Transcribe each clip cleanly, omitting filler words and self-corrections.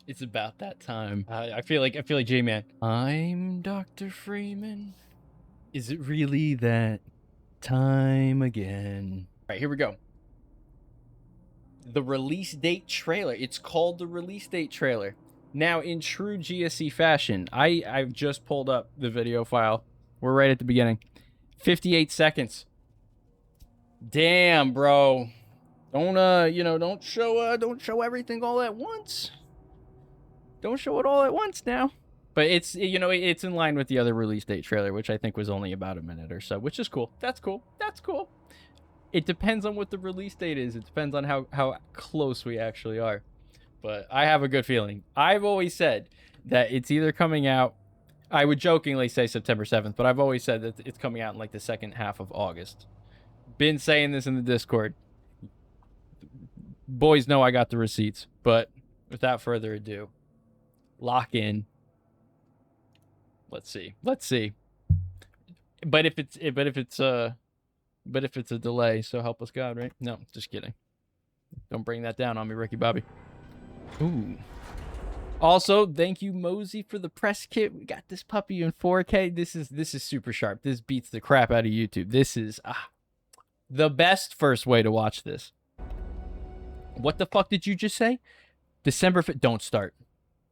It's about that time. I feel like J-Man. I'm Dr. Freeman. Is it really that time again? All right, here we go. The release date trailer. It's called the release date trailer. Now, in true GSC fashion, I've just pulled up the video file. We're right at the beginning. 58 seconds. Damn, bro. Don't show everything all at once. Don't show it all at once now. But it's in line with the other release date trailer, which I think was only about a minute or so, which is cool. That's cool. That's cool. It depends on what the release date is. It depends on how close we actually are. But I have a good feeling. I've always said that it's either coming out, I would jokingly say September 7th, but I've always said that it's coming out in like the second half of August. Been saying this in the Discord. Boys know I got the receipts, but without further ado, lock in. Let's see. But if it's a delay, so help us God, right? No, just kidding. Don't bring that down on me, Ricky Bobby. Ooh. Also, thank you, Mosey, for the press kit. We got this puppy in 4K. This is super sharp. This beats the crap out of YouTube. This is the best first way to watch this. What the fuck did you just say? December 5th. Don't start.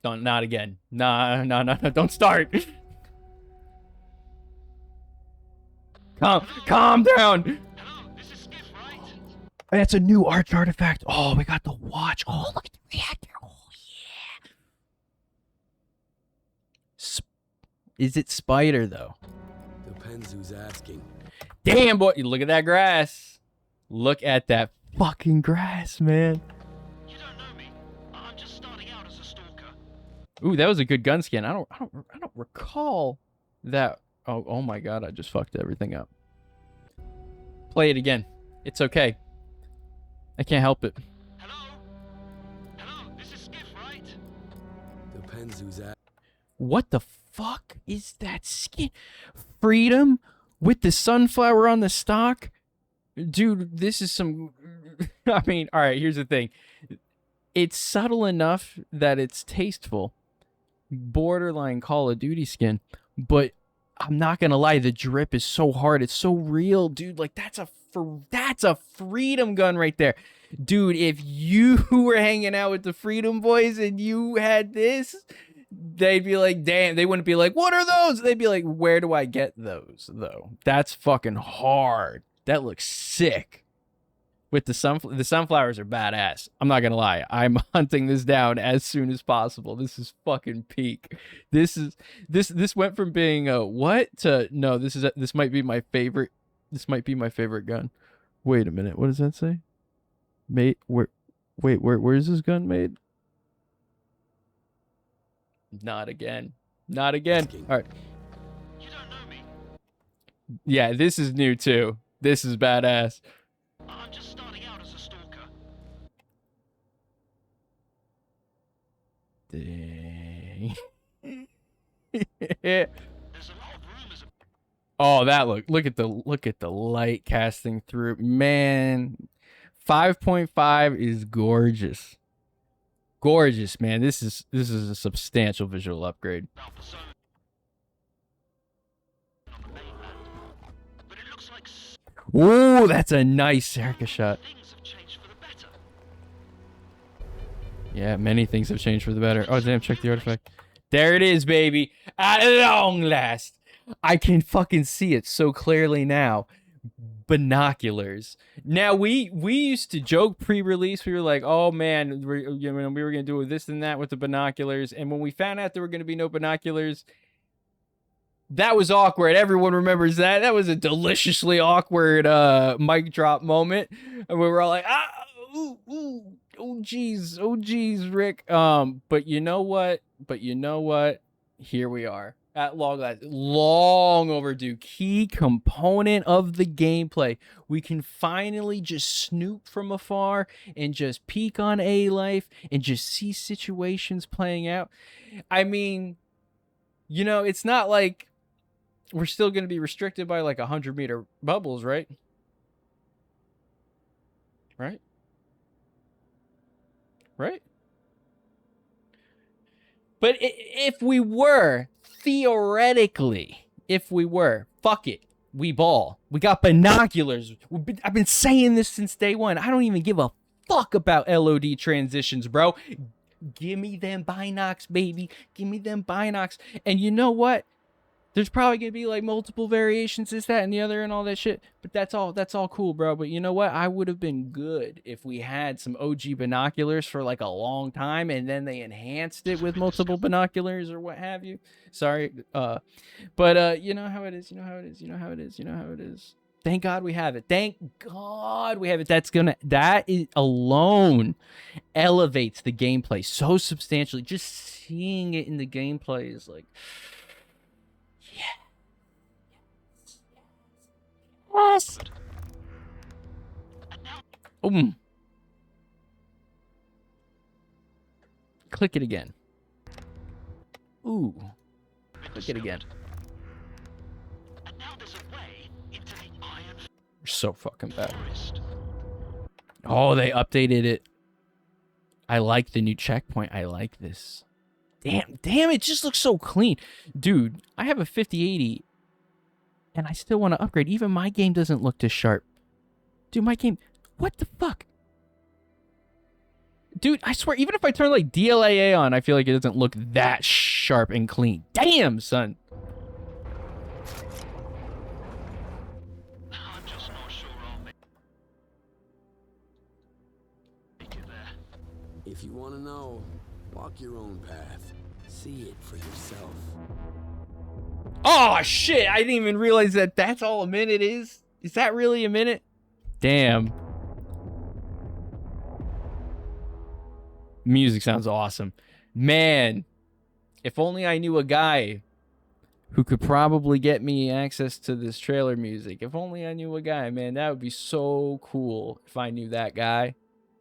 Not again. Nah, don't start. Calm down. Hello, this is Skiff, right? That's a new arch artifact. Oh, we got the watch. Oh, look at the reactor. Oh, yeah. Is it spider, though? Depends who's asking. Damn, boy. Look at that grass. Look at that fucking grass, man. You don't know me. I'm just starting out as a stalker. Ooh, that was a good gun skin. I don't recall that. Oh my god, I just fucked everything up. Play it again. It's okay. I can't help it. Hello? Hello, this is Skiff, right? Depends who's asking. What the fuck is that skin? Freedom with the sunflower on the stock? Dude, this is some... I mean, alright, here's the thing. It's subtle enough that it's tasteful. Borderline Call of Duty skin. But I'm not gonna lie, the drip is so hard. It's so real, dude. Like, that's a freedom gun right there. Dude, if you were hanging out with the Freedom Boys and you had this... They'd be like, damn. They wouldn't be like, what are those? They'd be like, where do I get those, though? That's fucking hard. That looks sick. With the sunflowers are badass. I'm not gonna lie. I'm hunting this down as soon as possible. This is fucking peak. This went from being a what to no. This might be my favorite. This might be my favorite gun. Wait a minute. What does that say? Made where? Wait, where's this gun made? Not again. Not again. All right. You don't know me. Yeah, this is new too. This is badass. I'm just starting out as a stalker. Dang. There's a lot of rumors about Oh, that look at the light casting through. Man, 5.5 is gorgeous. Gorgeous, man. This is a substantial visual upgrade. Persona on the mainland. But it looks like Ooh, that's a nice Serica shot. things have changed for the better. Yeah, many things have changed for the better. Oh, damn, check the artifact. There it is, baby. At long last. I can fucking see it so clearly now. Binoculars. Now, we used to joke pre-release. We were like, oh, man, we were going to do this and that with the binoculars. And when we found out there were going to be no binoculars, that was awkward. Everyone remembers that. That was a deliciously awkward mic drop moment. And we were all like, oh geez, Rick. But you know what? Here we are. At long last, long overdue, key component of the gameplay. We can finally just snoop from afar and just peek on A-Life and just see situations playing out. I mean, it's not like we're still going to be restricted by like 100-meter bubbles, right? Right? But if we were, theoretically, if we were, fuck it. We ball. We got binoculars. I've been saying this since day one. I don't even give a fuck about LOD transitions, bro. Give me them binocs, baby. Give me them binocs. And you know what? There's probably gonna be like multiple variations, this, that, and the other, and all that shit. But that's all cool, bro. But you know what? I would have been good if we had some OG binoculars for like a long time, and then they enhanced it with multiple binoculars or what have you. Sorry, but you know how it is. You know how it is. You know how it is. You know how it is. Thank God we have it. Thank God we have it. That is alone elevates the gameplay so substantially. Just seeing it in the gameplay is like. Yes. Click it again. Ooh. Click it again. And now there's a way into the iron You're so fucking bad. forest. Oh, they updated it. I like the new checkpoint. I like this. Damn, it just looks so clean. Dude, I have a 5080 and I still want to upgrade. Even my game doesn't look this sharp. Dude, my game... What the fuck? Dude, I swear, even if I turn like DLAA on, I feel like it doesn't look that sharp and clean. Damn, son. I'm just not sure I'll make it there. If you want to know, walk your own path. See it for yourself. Oh, shit. I didn't even realize that that's all a minute is. Is that really a minute? Damn. Music sounds awesome. Man, if only I knew a guy who could probably get me access to this trailer music. If only I knew a guy, man, that would be so cool if I knew that guy.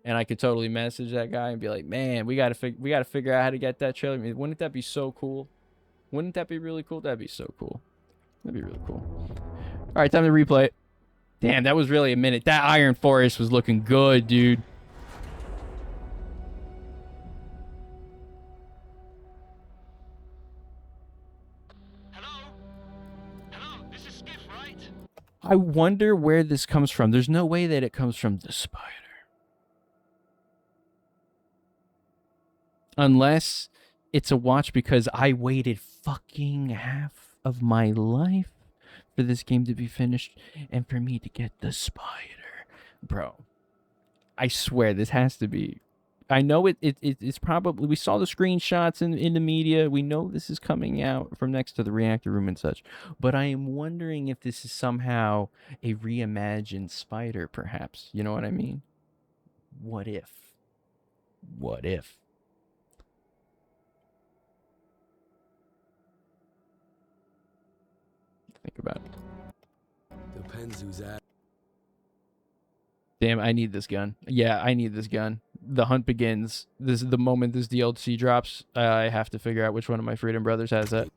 And I could totally message that guy and be like, man, we gotta figure out how to get that trailer music. Wouldn't that be so cool? Wouldn't that be really cool? That'd be so cool. That'd be really cool. All right, time to replay it. Damn, that was really a minute. That Iron Forest was looking good, dude. Hello? Hello, this is Skiff, right? I wonder where this comes from. There's no way that it comes from the spider. Unless it's a watch because I waited fucking half of my life for this game to be finished and for me to get the spider. Bro, I swear this has to be. I know it's probably, we saw the screenshots in the media. We know this is coming out from next to the reactor room and such. But I am wondering if this is somehow a reimagined spider, perhaps. You know what I mean? What if? What if? Think about it. Depends who's at. Damn, I need this gun. Yeah, I need this gun. The hunt begins. This is the moment this DLC drops. I have to figure out which one of my Freedom Brothers has that.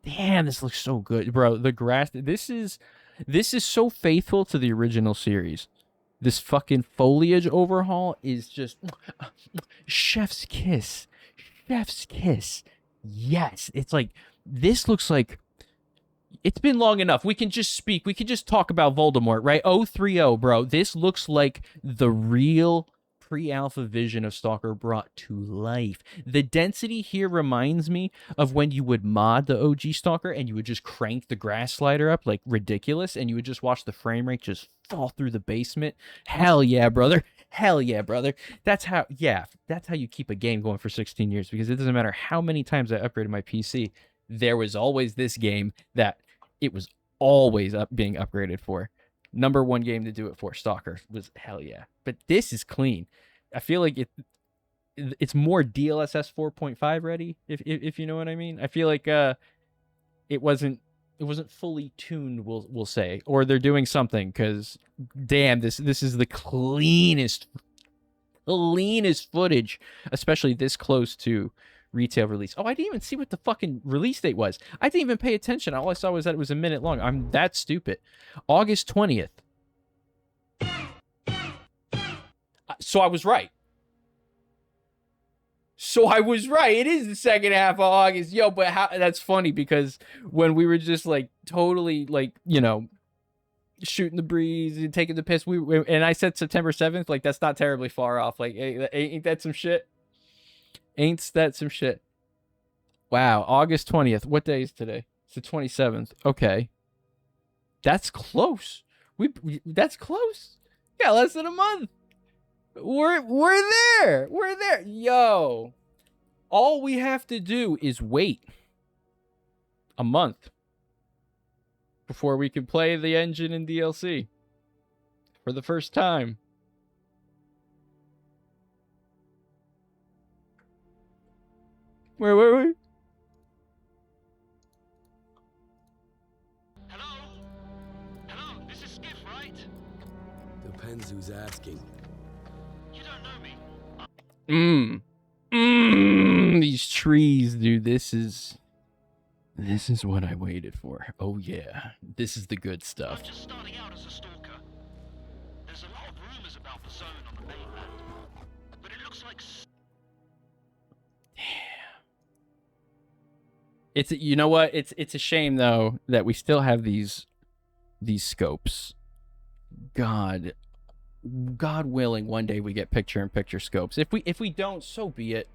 Damn, this looks so good, bro. The grass. This is so faithful to the original series. This fucking foliage overhaul is just chef's kiss. Chef's kiss. Yes, it's like this looks like. It's been long enough. We can just speak. We can just talk about Voldemort, right? 030, bro. This looks like the real pre-alpha vision of Stalker brought to life. The density here reminds me of when you would mod the OG Stalker and you would just crank the grass slider up like ridiculous and you would just watch the frame rate just fall through the basement. Hell yeah, brother. Hell yeah, brother. That's how you keep a game going for 16 years because it doesn't matter how many times I upgraded my PC. There was always this game that it was always being upgraded for. Number one game to do it for, Stalker, was hell yeah. But this is clean. I feel like it's more DLSS 4.5 ready, if you know what I mean. I feel like it wasn't fully tuned, we'll say, or they're doing something because damn, this is the cleanest footage, especially this close to retail release. Oh, I didn't even see what the fucking release date was. I didn't even pay attention. All I saw was that it was a minute long. I'm that stupid. August 20th. So I was right. So I was right. It is the second half of August. Yo, but how, that's funny because when we were just like totally like, you know, shooting the breeze and taking the piss, and I said September 7th, like that's not terribly far off. Like, ain't that some shit? Ain't that some shit? Wow, August 20th. What day is today? It's the 27th. Okay. That's close. That's close. Yeah, less than a month. We're there. We're there. Yo. All we have to do is wait a month before we can play the engine in DLC for the first time. Where were we? Hello? Hello, this is Skiff, right? Depends who's asking. You don't know me. These trees, dude. This is what I waited for. Oh yeah, this is the good I'm stuff. just starting out as a stalker. There's a lot of rumors about the zone on the mainland, but it looks like It's, you know what? It's a shame though that we still have these scopes. God willing, one day we get picture-in-picture scopes. If we don't, so be it.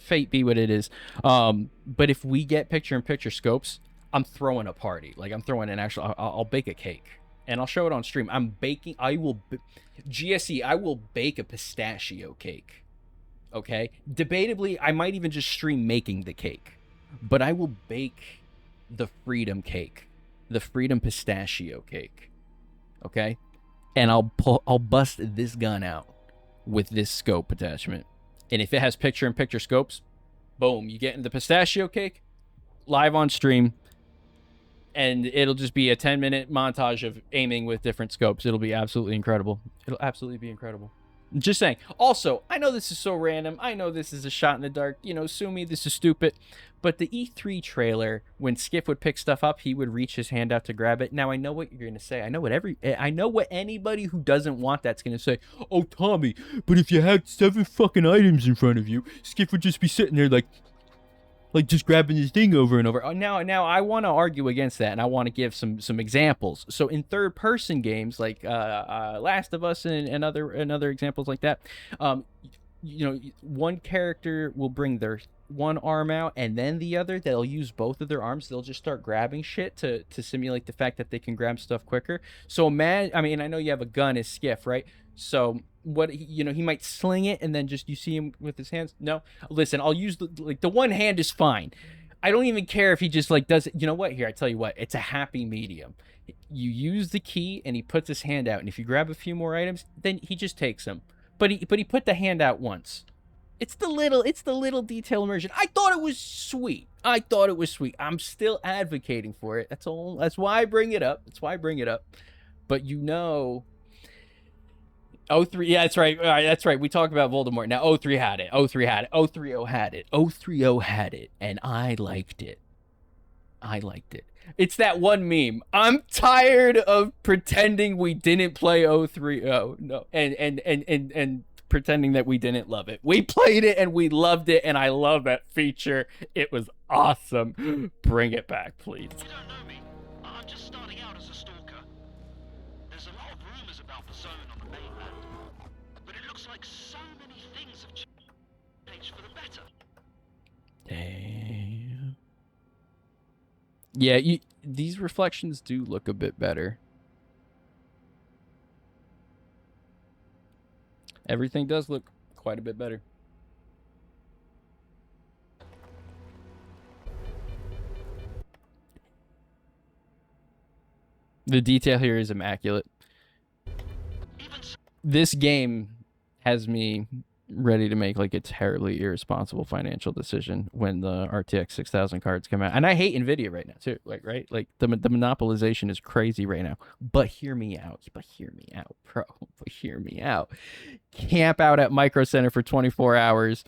Fate be what it is. But if we get picture-in-picture scopes, I'm throwing a party. Like I'm throwing an actual. I'll bake a cake and I'll show it on stream. I'm baking. GSE. I will bake a pistachio cake. Okay. Debatably, I might even just stream making the cake. But I will bake the freedom cake, the freedom pistachio cake, okay? And I'll bust this gun out with this scope attachment. And if it has picture-in-picture scopes, boom, you get in the pistachio cake live on stream, and it'll just be a 10-minute montage of aiming with different scopes. It'll be absolutely incredible. It'll absolutely be incredible. Just saying. Also, I know this is so random. I know this is a shot in the dark. You know, sue me, this is stupid. But the E3 trailer, when Skiff would pick stuff up, he would reach his hand out to grab it. Now I know what you're gonna say. I know what anybody who doesn't want that's gonna say. Oh, Tommy, but if you had 7 fucking items in front of you, Skiff would just be sitting there like just grabbing his thing over and over. Now I want to argue against that, and I want to give some examples. So in third-person games like Last of Us and other examples like that, you know, one character will bring their one arm out and then the other. They'll use both of their arms. They'll just start grabbing shit to simulate the fact that they can grab stuff quicker. So I mean, I know you have a gun as Skiff, right? So what, you know, he might sling it and then just you see him with his hands. No, listen, I'll use the one hand is fine. I don't even care if he just like does it. You know what? Here, I tell you what, it's a happy medium. You use the key and he puts his hand out, and if you grab a few more items, then he just takes them. But he put the hand out once. It's the little detail immersion. I thought it was sweet. I'm still advocating for it. That's all. That's why I bring it up. But you know, 03, yeah, that's right. All right, that's right. We talked about Voldemort. Now 03 had it. 03 had it. 030 had it. 030 had it. And I liked it. It's that one meme. I'm tired of pretending we didn't play 030. No. And pretending that we didn't love it. We played it and we loved it, and I love that feature. It was awesome. Bring it back, please. you don't know me. I'm just starting out as a stalker. There's a lot of rumors about the zone on the mainland, but it looks like so many things have changed for the better. Damn. Yeah, these reflections do look a bit better. Everything does look quite a bit better. The detail here is immaculate. This game has me ready to make like a terribly irresponsible financial decision when the RTX 6000 cards come out. And I hate Nvidia right now too. Like, right? Like the monopolization is crazy right now. But hear me out, bro. But hear me out. Camp out at Micro Center for 24 hours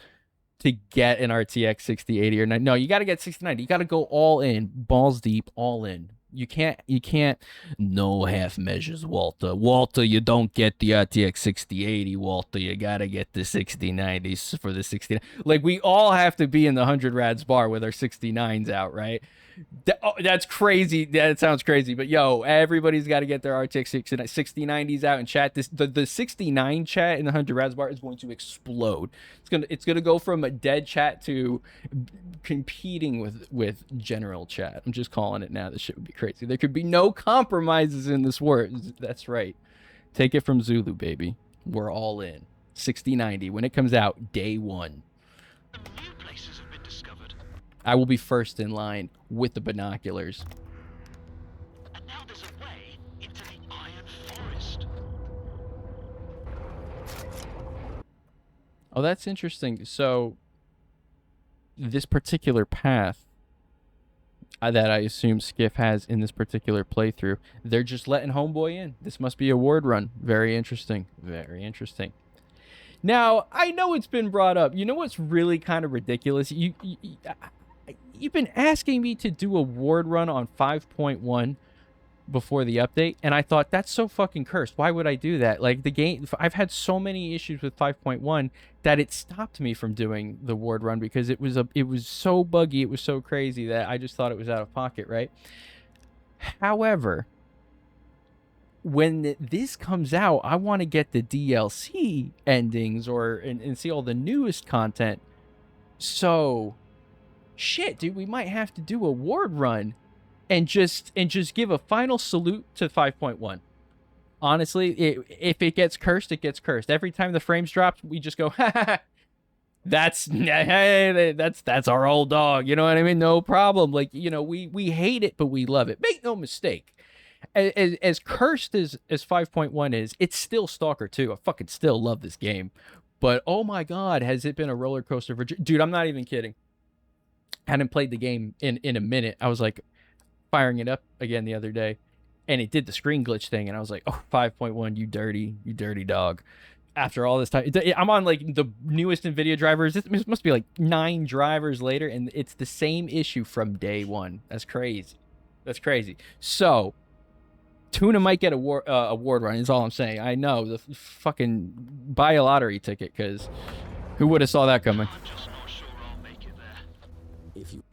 to get an RTX 6080 or 90. No, you got to get 6090. You got to go all in, balls deep, all in. You can't no half measures, Walter. Walter, you don't get the RTX 6080, Walter. You gotta get the 6090s for the 69. Like, we all have to be in the 100 rads bar with our 69s out, right? That's crazy. That sounds crazy, but yo, everybody's got to get their RTX 6090s out and chat. The 69 chat in the 100 rads bar is going to explode. It's gonna go from a dead chat to competing with general chat. I'm just calling it now. This shit would be crazy. There could be no compromises in this word. That's right. Take it from Zulu, baby. We're all in. 6090 when it comes out day one. Some new places have been discovered. I will be first in line with the binoculars. And now there's a way into the Iron Forest. Oh, that's interesting. So, this particular path that I assume Skiff has in this particular playthrough, they're just letting Homeboy in. This must be a ward run. Very interesting. Very interesting. Now, I know it's been brought up. You know what's really kind of ridiculous? You've been asking me to do a ward run on 5.1 before the update, and I thought, that's so fucking cursed. Why would I do that? Like, the game, I've had so many issues with 5.1 that it stopped me from doing the ward run because it was so buggy, it was so crazy that I just thought it was out of pocket, right? However, when this comes out, I want to get the DLC endings and see all the newest content. So, shit, dude, we might have to do a ward run and just give a final salute to 5.1. Honestly, if it gets cursed, it gets cursed. Every time the frames drops, we just go, ha ha ha. That's our old dog. You know what I mean? No problem. Like, you know, we hate it, but we love it. Make no mistake. As cursed as 5.1 is, it's still Stalker 2. I fucking still love this game. But oh my god, has it been a roller coaster for dude, I'm not even kidding. I hadn't played the game in a minute. I was like firing it up again the other day, and it did the screen glitch thing, and I was like, oh, 5.1, you dirty dog. After all this time, I'm on like the newest NVIDIA drivers. This must be like 9 drivers later, and it's the same issue from day one. That's crazy. That's crazy. So, Tuna might get a ward run, is all I'm saying. I know. The fucking buy a lottery ticket, because who would have saw that coming? I'm just not sure I'll make it there. If you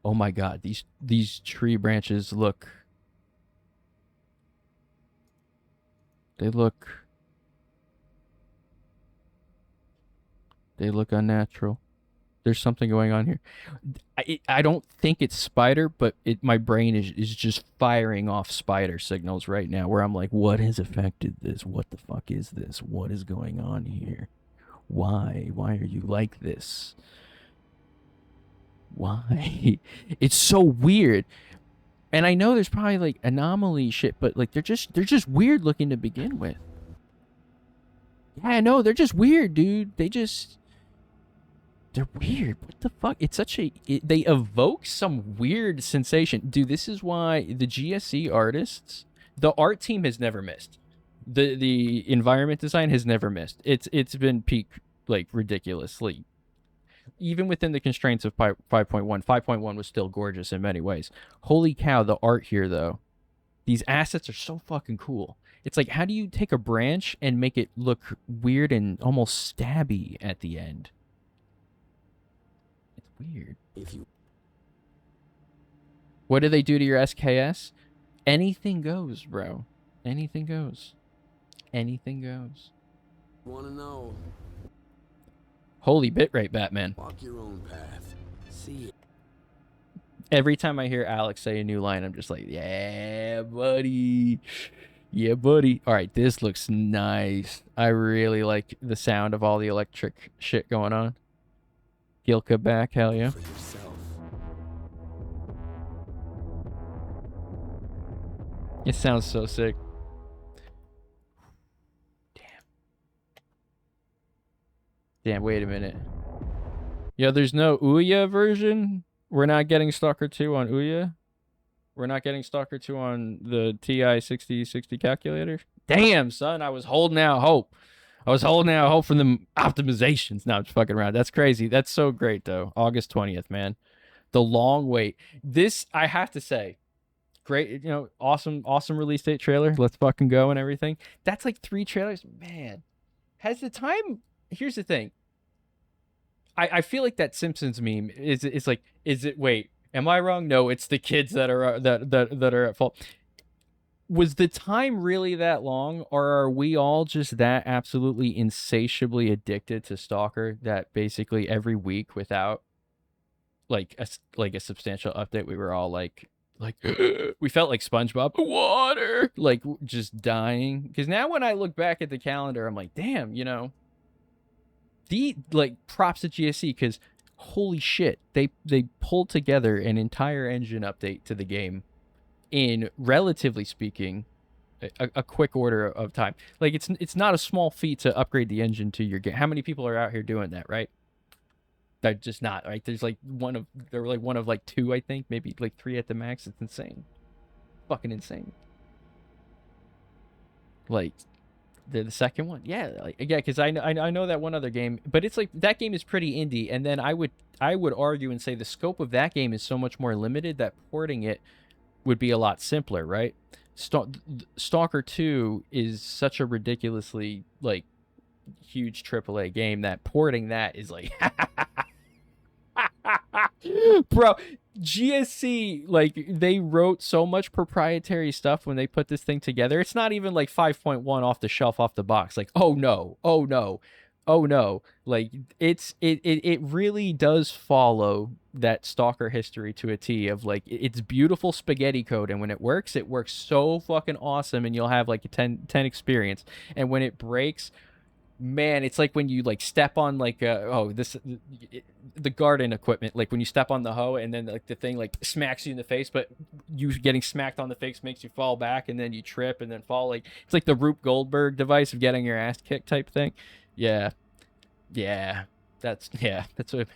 Oh my god, these tree branches look... They look unnatural. There's something going on here. I don't think it's spider, but my brain is just firing off spider signals right now, where I'm like, what has affected this? What the fuck is this? What is going on here? Why are you like this? Why? It's so weird. And I know there's probably like anomaly shit, but like they're just weird looking to begin with. Yeah, I know, they're just weird, dude. They're weird. What the fuck? It's such a... they evoke some weird sensation. Dude, this is why the GSC artists... The art team has never missed. The environment design has never missed. It's been peak, like, ridiculously. Even within the constraints of 5.1, 5.1 was still gorgeous in many ways. Holy cow, the art here, though. These assets are so fucking cool. It's like, how do you take a branch and make it look weird and almost stabby at the end? It's weird. if you What do they do to your SKS? Anything goes, bro. Anything goes. Anything goes. want to know, Holy bitrate, Batman. walk your own path. See it. Every time I hear Alex say a new line, I'm just like, yeah, buddy. Yeah, buddy. All right, this looks nice. I really like the sound of all the electric shit going on. Gilka back, hell yeah. For yourself. It sounds so sick. Damn, wait a minute. Yo, there's no Ouya version? We're not getting Stalker 2 on Ouya? We're not getting Stalker 2 on the TI 6060 calculator? Damn, son, I was holding out hope. I was holding out hope for the optimizations. No, I'm just fucking around. That's crazy. That's so great, though. August 20th, man. The long wait. This, I have to say, great, you know, awesome release date trailer. Let's fucking go and everything. That's like 3 trailers. Man, has the time. Here's the thing. I feel like that Simpsons meme is like, is it, wait, am I wrong? No, it's the kids that are that are at fault. Was the time really that long, or are we all just that absolutely insatiably addicted to Stalker that basically every week without like a substantial update we were all like we felt like SpongeBob, water, like just dying? Because now when I look back at the calendar, I'm like, damn, you know, the like props to GSC, because holy shit, they pulled together an entire engine update to the game in, relatively speaking, a quick order of time. Like it's not a small feat to upgrade the engine to your game. How many people are out here doing that, right? They're just not, right? There were like one of like 2, I think, maybe like 3 at the max. It's insane, fucking insane. Like the second one, yeah, like, yeah, because I know that one other game, but it's like that game is pretty indie, and then I would argue and say the scope of that game is so much more limited that porting it would be a lot simpler, right? Stalker 2 is such a ridiculously like huge AAA game that porting that is like bro, GSC, like, they wrote so much proprietary stuff when they put this thing together. It's not even like 5.1 off the shelf, off the box. Like, oh no, oh no, oh no. Like, it really does follow that Stalker history to a T of like, it's beautiful spaghetti code, and when it works so fucking awesome, and you'll have like a 10 experience. And when it breaks, man, it's like when you like step on like the garden equipment, like when you step on the hoe and then like the thing like smacks you in the face, but you getting smacked on the face makes you fall back, and then you trip and then fall. Like, it's like the Rube Goldberg device of getting your ass kicked type thing. Yeah, yeah, that's what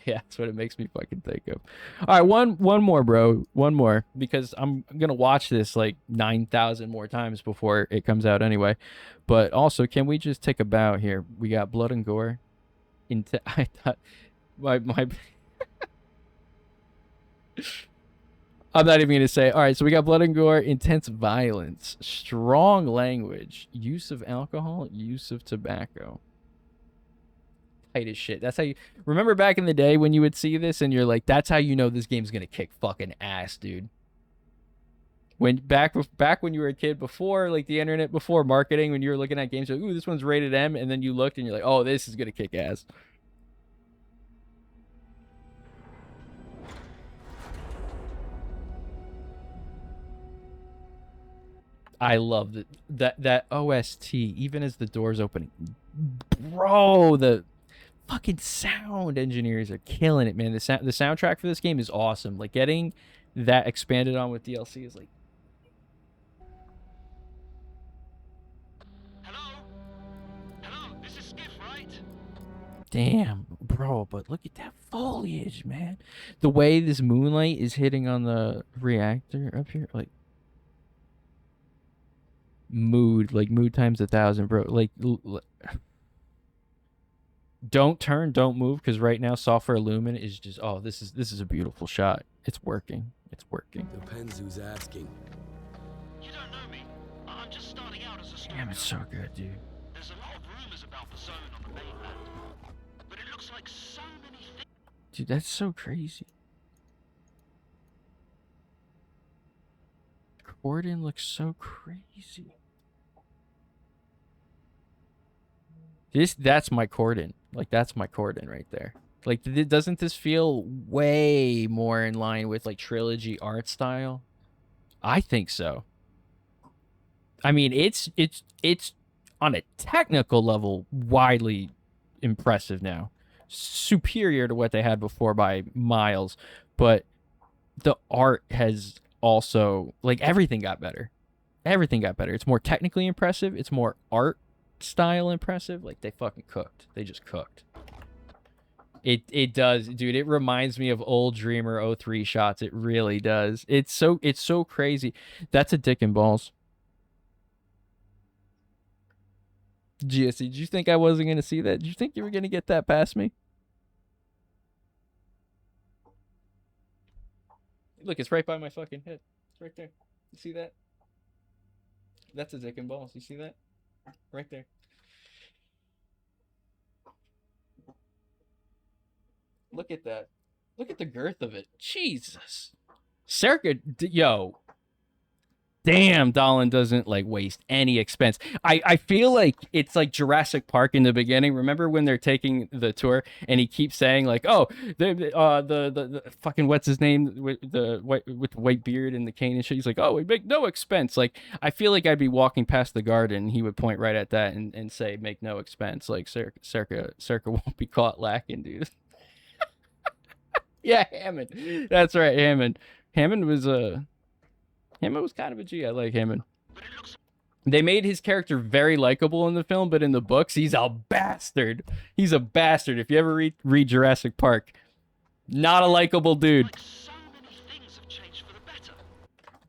it makes me fucking think of. All right, one more, bro, one more, because I'm gonna watch this like 9,000 more times before it comes out anyway. But also, can we just take a bow here? We got blood and gore. I thought my I'm not even gonna say. All right, so we got blood and gore, intense violence, strong language, use of alcohol, use of tobacco. Tight as shit. That's how you remember back in the day when you would see this and you're like, that's how you know this game's gonna kick fucking ass, dude. When back when you were a kid, before like the internet, before marketing, when you were looking at games, like, ooh, this one's rated M, and then you looked and you're like, oh, this is gonna kick ass. I love that OST, even as the doors opening, bro. The fucking sound engineers are killing it, man. The soundtrack for this game is awesome. Like, getting that expanded on with DLC is like, Hello, this is Skiff, right? damn, bro. But look at that foliage, man. The way this moonlight is hitting on the reactor up here, like, mood times 1,000, bro. Like, don't turn, don't move, because right now software lumen is just, oh, this is a beautiful shot. It's working. It's working. Depends who's asking. You don't know me. I'm just starting out as a stalker. Damn, it's so good, dude. There's a lot of rumors about the zone on the mainland, but it looks like so many things. Dude, that's so crazy. Corden looks so crazy. That's my Corden. Like, that's my Corden right there. Like, doesn't this feel way more in line with like trilogy art style? I think so. I mean, it's on a technical level widely impressive now, superior to what they had before by miles. But the art has also, like, everything got better. Everything got better. It's more technically impressive. It's more art style impressive. Like, they fucking cooked. They just cooked. It does, dude. It reminds me of old Dreamer 03 shots. It really does. It's so crazy. That's a dick and balls. GSC, did you think I wasn't gonna see that? Did you think you were gonna get that past me? Look, it's right by my fucking head. It's right there. You see that? That's a dick and balls. You see that? Right there. Look at that. Look at the girth of it. Jesus. Circa, yo, damn, Dolan doesn't like waste any expense. I feel like it's like Jurassic Park in the beginning. Remember when they're taking the tour and he keeps saying like, "Oh, the fucking what's his name with the white beard and the cane and shit." He's like, "Oh, we make no expense." Like I feel like I'd be walking past the garden and he would point right at that and say, "Make no expense." Like Circa won't be caught lacking, dude. Yeah, Hammond. That's right, Hammond. Hammond was Hammond was kind of a G. I like Hammond. They made his character very likable in the film, but in the books, he's a bastard. He's a bastard. If you ever read Jurassic Park, not a likable dude. Like so many things have changed for the better.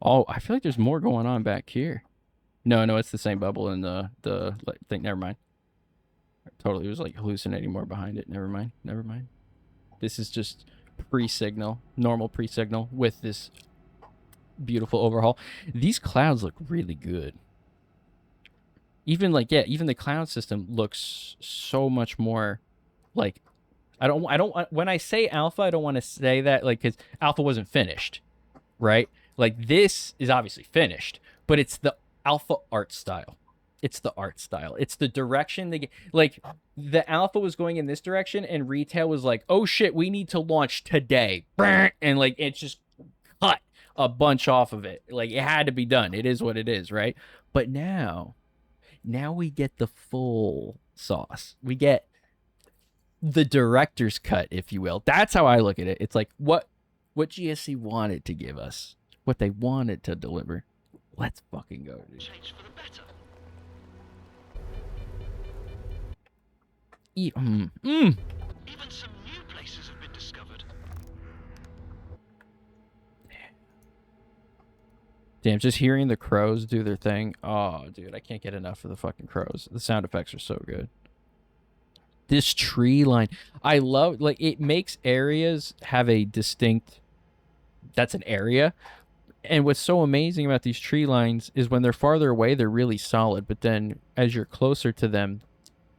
Oh, I feel like there's more going on back here. No, it's the same bubble in the thing. Never mind. Totally was like hallucinating more behind it. Never mind. This is just pre-signal, normal pre-signal with this beautiful overhaul. These clouds look really good. Even like, yeah, even the cloud system looks so much more like, I don't when I say alpha, I don't want to say that like, because alpha wasn't finished, right? Like this is obviously finished, but it's the alpha art style. It's the art style. It's the direction they get. Like the alpha was going in this direction and retail was like, oh shit, we need to launch today. And like, it's just cut a bunch off of it. Like it had to be done. It is what it is, right? But now we get the full sauce. We get the director's cut, if you will. That's how I look at it. It's like what GSC wanted to give us, what they wanted to deliver. Let's fucking go, dude. Change for the better. Even some new places have been discovered. Damn, just hearing the crows do their thing. Oh, dude, I can't get enough of the fucking crows. The sound effects are so good. This tree line, I love, like, it makes areas have a distinct, that's an area. And what's so amazing about these tree lines is when they're farther away, they're really solid. But then as you're closer to them,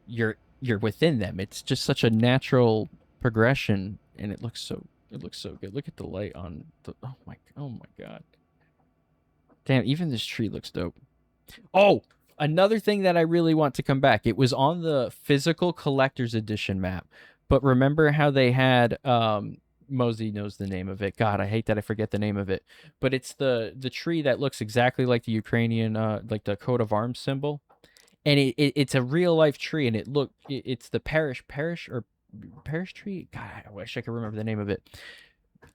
you're within them. It's just such a natural progression, and it looks so good. Look at the light on the, oh my god. Damn, even this tree looks dope. Oh, another thing that I really want to come back. It was on the physical collector's edition map. But remember how they had Mosey knows the name of it. God, I hate that I forget the name of it. But it's the tree that looks exactly like the Ukrainian like the coat of arms symbol. And it's a real life tree, and it's the parish tree. God, I wish I could remember the name of it.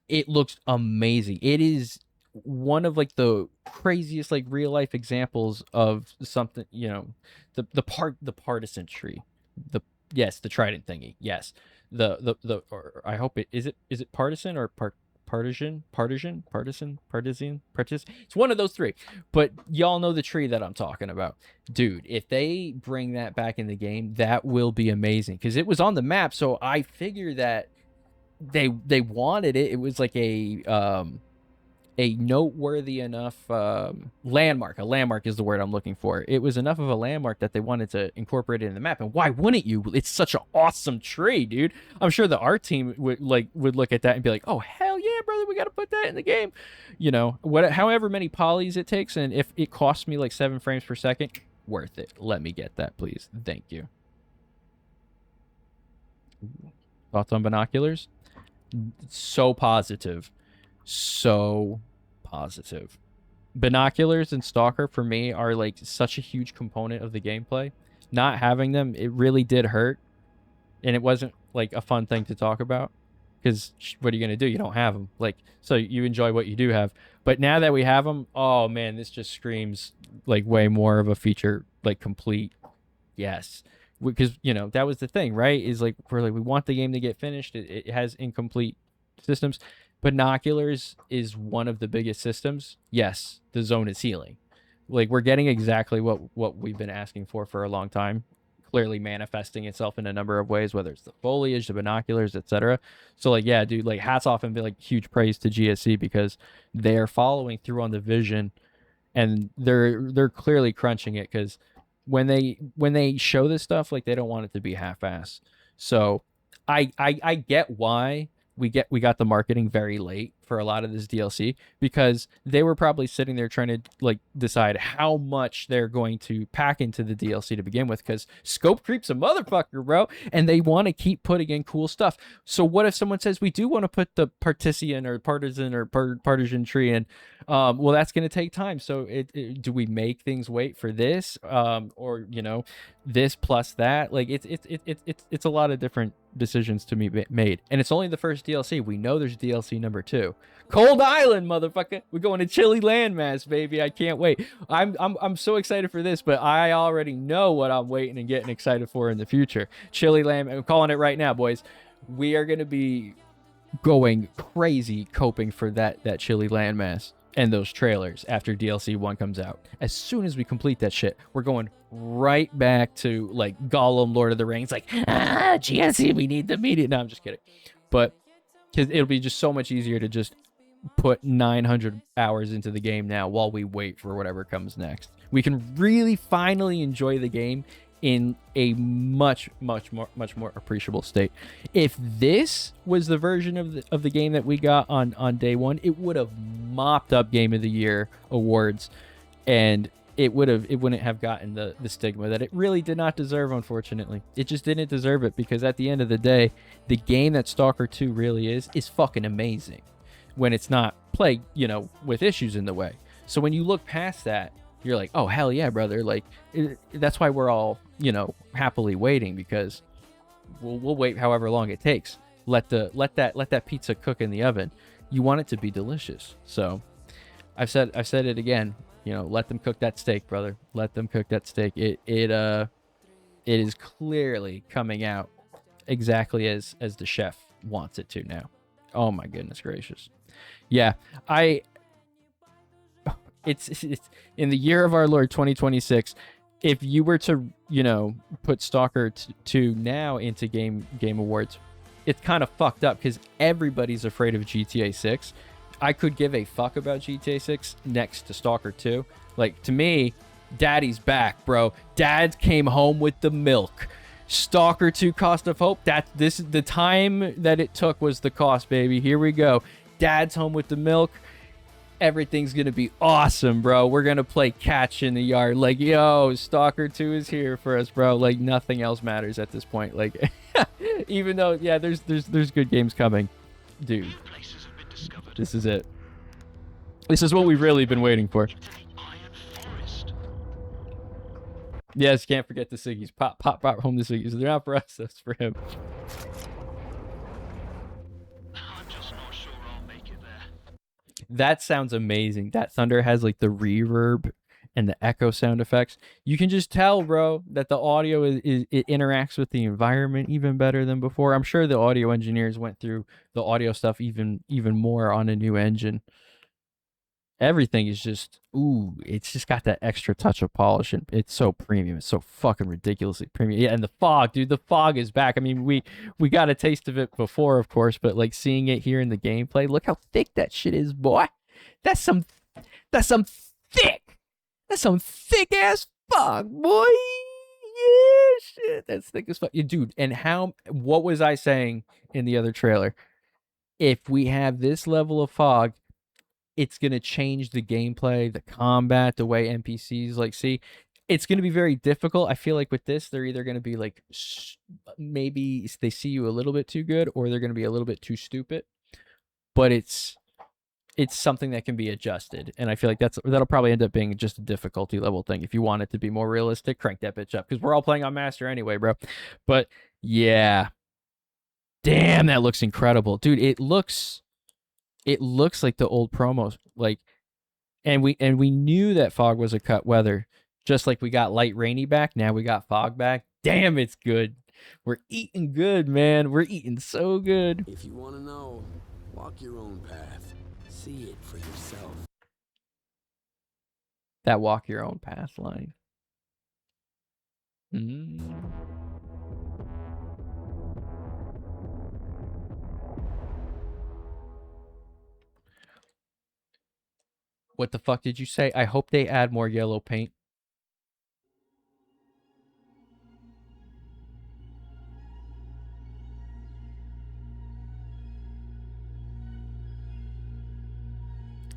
It looks amazing. It is one of like the craziest like real life examples of something, you know, the partisan tree. The trident thingy. Yes. Or I hope is it partisan or partisan. It's one of those three. But y'all know the tree that I'm talking about. Dude, if they bring that back in the game, that will be amazing, because it was on the map, so I figure that they wanted it. It was like a noteworthy enough landmark. A landmark is the word I'm looking for. It was enough of a landmark that they wanted to incorporate it in the map. And why wouldn't you? It's such an awesome tree, dude. I'm sure the art team would look at that and be like, "Oh hell yeah, brother, we got to put that in the game." You know, however many polys it takes, and if it costs me like 7 frames per second, worth it. Let me get that, please. Thank you. Thoughts on binoculars? So positive. So positive. Binoculars and Stalker for me are like such a huge component of the gameplay. Not having them, it really did hurt, and it wasn't like a fun thing to talk about, because what are you gonna do? You don't have them. Like, so you enjoy what you do have. But now that we have them, oh man, this just screams like way more of a feature, like complete. Yes, because you know that was the thing, right? Is like we want the game to get finished. It has incomplete systems. Binoculars is one of the biggest systems. Yes, the zone is healing. Like, we're getting exactly what we've been asking for a long time. clearly manifesting itself in a number of ways, whether it's the foliage, the binoculars, etc. So like, yeah, dude, like hats off and be like huge praise to GSC because they're following through on the vision, and they're clearly crunching it because when they show this stuff, like they don't want it to be half-ass. So I get why we got the marketing very late for a lot of this DLC, because they were probably sitting there trying to like decide how much they're going to pack into the DLC to begin with, because scope creep's a motherfucker, bro, and they want to keep putting in cool stuff. So what if someone says we do want to put the partisan or partisan or partisan tree in? Well, that's going to take time. So do we make things wait for this, or this plus that? Like it's a lot of different decisions to be made, and it's only the first DLC. We know there's DLC number 2, Cold Island, motherfucker. We're going to Chili Landmass, baby. I can't wait. I'm so excited for this, but I already know what I'm waiting and getting excited for in the future. Chili Land. I'm calling it right now, boys. We are going to be going crazy coping for that Chili Landmass and those trailers after DLC 1 comes out. As soon as we complete that shit, we're going right back to like Gollum, Lord of the Rings, like, GSC, we need the media. No, I'm just kidding. But because it'll be just so much easier to just put 900 hours into the game now while we wait for whatever comes next. We can really finally enjoy the game in a much more appreciable state. If this was the version of the game that we got on day 1, it would have mopped up Game of the Year awards, and it wouldn't have gotten the stigma that it really did not deserve. Unfortunately, it just didn't deserve it, because at the end of the day, the game that Stalker 2 really is fucking amazing when it's not plagued with issues in the way. So when you look past that, you're like, oh hell yeah, brother. Like that's why we're all happily waiting, because we'll wait however long it takes. Let that pizza cook in the oven. You want it to be delicious. So I've said it again. Let them cook that steak, brother. Let them cook that steak. It is clearly coming out exactly as the chef wants it to now. Oh my goodness gracious. Yeah, it's in the year of our Lord 2026. If you were to put Stalker 2 now into game awards, it's kind of fucked up because everybody's afraid of GTA 6. I could give a fuck about GTA 6 next to Stalker 2. Like, to me, Daddy's back, bro. Dad came home with the milk. Stalker 2 Cost of Hope, this is the time that it took was the cost, baby. Here we go. Dad's home with the milk. Everything's gonna be awesome, bro. We're gonna play catch in the yard. Like, yo, Stalker 2 is here for us, bro. Like, nothing else matters at this point. Like, even though, yeah, there's good games coming, dude. New places have been discovered. This is it. This is what we've really been waiting for. Into the Iron Forest. Yes, can't forget the Siggies. Pop home the Siggies. They're not for us, that's for him. I'm just not sure I'll make it there. That sounds amazing. That thunder has like the reverb and the echo sound effects. You can just tell, bro, that the audio it interacts with the environment even better than before. I'm sure the audio engineers went through the audio stuff even more on a new engine. Everything is just, ooh, it's just got that extra touch of polish, and it's so premium. It's so fucking ridiculously premium. Yeah, and the fog, dude, the fog is back. I mean, we got a taste of it before, of course, but like seeing it here in the gameplay, look how thick that shit is, boy. That's some thick ass fog, boy. Yeah, shit, that's thick as fuck. Yeah, dude, and what was I saying in the other trailer? If we have this level of fog, it's going to change the gameplay, the combat, the way NPCs like see. It's going to be very difficult. I feel like with this, they're either going to be like, maybe they see you a little bit too good, or they're going to be a little bit too stupid. But it's something that can be adjusted. And I feel like that'll probably end up being just a difficulty level thing. If you want it to be more realistic, crank that bitch up. Because we're all playing on Master anyway, bro. But yeah. Damn, that looks incredible. Dude, it looks like the old promos, like, and we knew that fog was a cut weather, just like we got light rainy back. Now we got fog back. Damn, it's good. We're eating good, man. We're eating so good. If you want to know, walk your own path. See it for yourself. That walk your own path line. Mm. What the fuck did you say? I hope they add more yellow paint.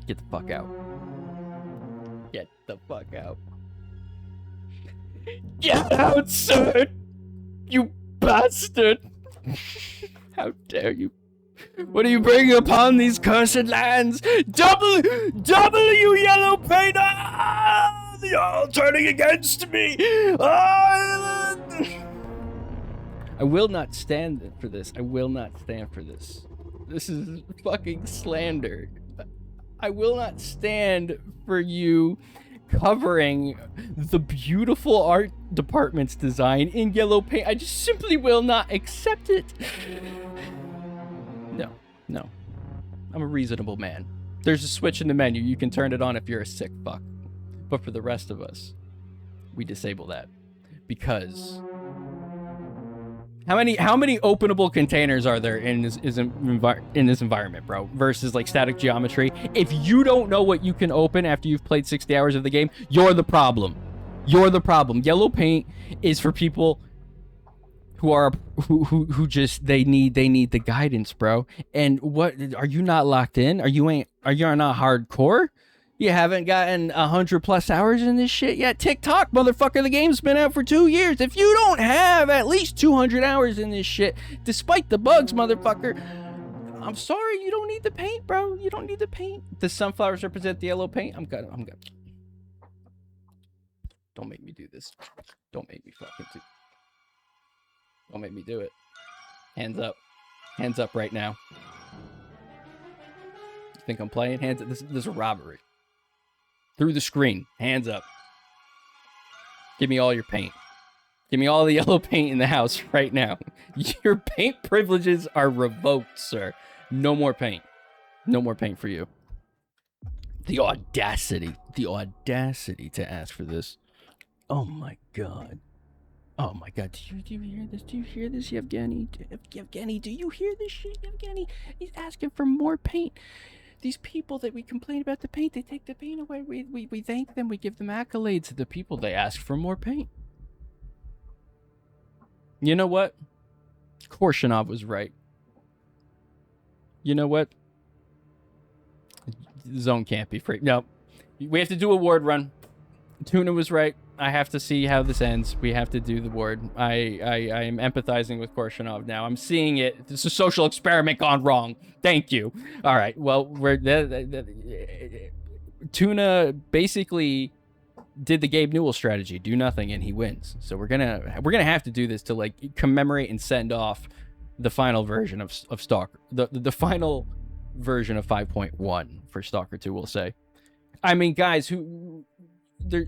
Get the fuck out. Get the fuck out. Get out, sir! You bastard! How dare you? What are you bringing upon these cursed lands? W yellow paint! Ah! They're all turning against me! Ah! I will not stand for this. I will not stand for this. This is fucking slander. I will not stand for you covering the beautiful art department's design in yellow paint. I just simply will not accept it. No. I'm a reasonable man. There's a switch in the menu. You can turn it on if you're a sick fuck. But for the rest of us, we disable that. Because how many openable containers are there in this environment, bro? Versus like static geometry. If you don't know what you can open after you've played 60 hours of the game, you're the problem. You're the problem. Yellow paint is for people who just they need the guidance, bro. And what are you not locked in? Are you not hardcore? You haven't gotten 100+ hours in this shit yet? TikTok, motherfucker, the game's been out for 2 years. If you don't have at least 200 hours in this shit, despite the bugs, motherfucker, I'm sorry, you don't need the paint, bro. You don't need the paint. The sunflowers represent the yellow paint. I'm good. Don't make me do this. Don't make me fucking do. Don't make me do it. Hands up. Hands up right now. You think I'm playing? Hands up. This is a robbery. Through the screen. Hands up. Give me all your paint. Give me all the yellow paint in the house right now. Your paint privileges are revoked, sir. No more paint. No more paint for you. The audacity. The audacity to ask for this. Oh my god. Oh my god, do you hear this? Do you hear this, Yevgeny? Yevgeny, do you hear this shit, Yevgeny? He's asking for more paint. These people that we complain about the paint, they take the paint away. We thank them, we give them accolades to the people. They ask for more paint. You know what? Korshinov was right. You know what? The zone can't be free. No, we have to do a ward run. Tuna was right. I have to see how this ends. We have to do the ward. I am empathizing with Korshinov now. I'm seeing it. It's a social experiment gone wrong. Thank you. All right. Well, Tuna basically did the Gabe Newell strategy, do nothing, and he wins. So we're gonna have to do this to like commemorate and send off the final version of Stalker, the final version of 5.1 for Stalker 2. We'll say. I mean, guys, who there.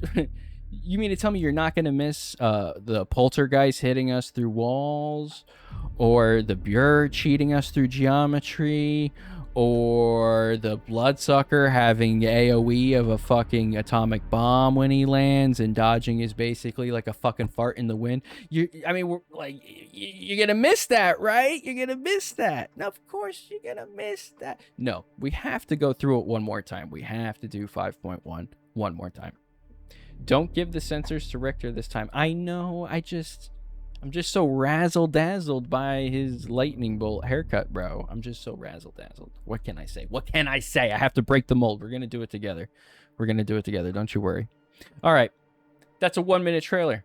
You mean to tell me you're not going to miss the poltergeist hitting us through walls, or the Buer cheating us through geometry, or the bloodsucker having AoE of a fucking atomic bomb when he lands and dodging is basically like a fucking fart in the wind? We're like, you're going to miss that, right? You're going to miss that. No, of course you're going to miss that. No, we have to go through it one more time. We have to do 5.1 one more time. Don't give the sensors to Richter this time. I know, I'm just so razzle-dazzled by his lightning bolt haircut, bro. I'm just so razzle-dazzled. What can I say? What can I say? I have to break the mold. We're going to do it together. We're going to do it together. Don't you worry. All right. That's a 1-minute trailer.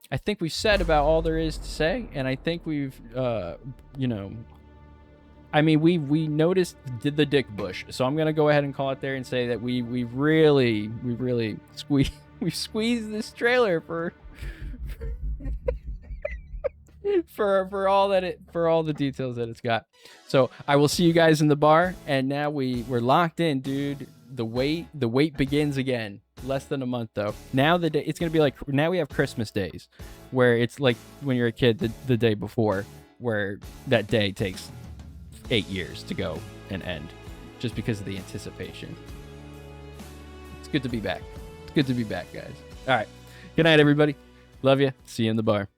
I think we've said about all there is to say, and I think we've, I mean, we noticed did the dick bush. So I'm going to go ahead and call it there and say that we've really squeezed. We've squeezed this trailer for all the details that it's got. So I will see you guys in the bar, and now we're locked in, dude. The wait begins again. Less than a month though. Now it's gonna be like, now we have Christmas days, where it's like when you're a kid the day before, where that day takes 8 years to go and end, just because of the anticipation. It's good to be back. Good to be back, guys. All right. Good night, everybody. Love you. See you in the bar.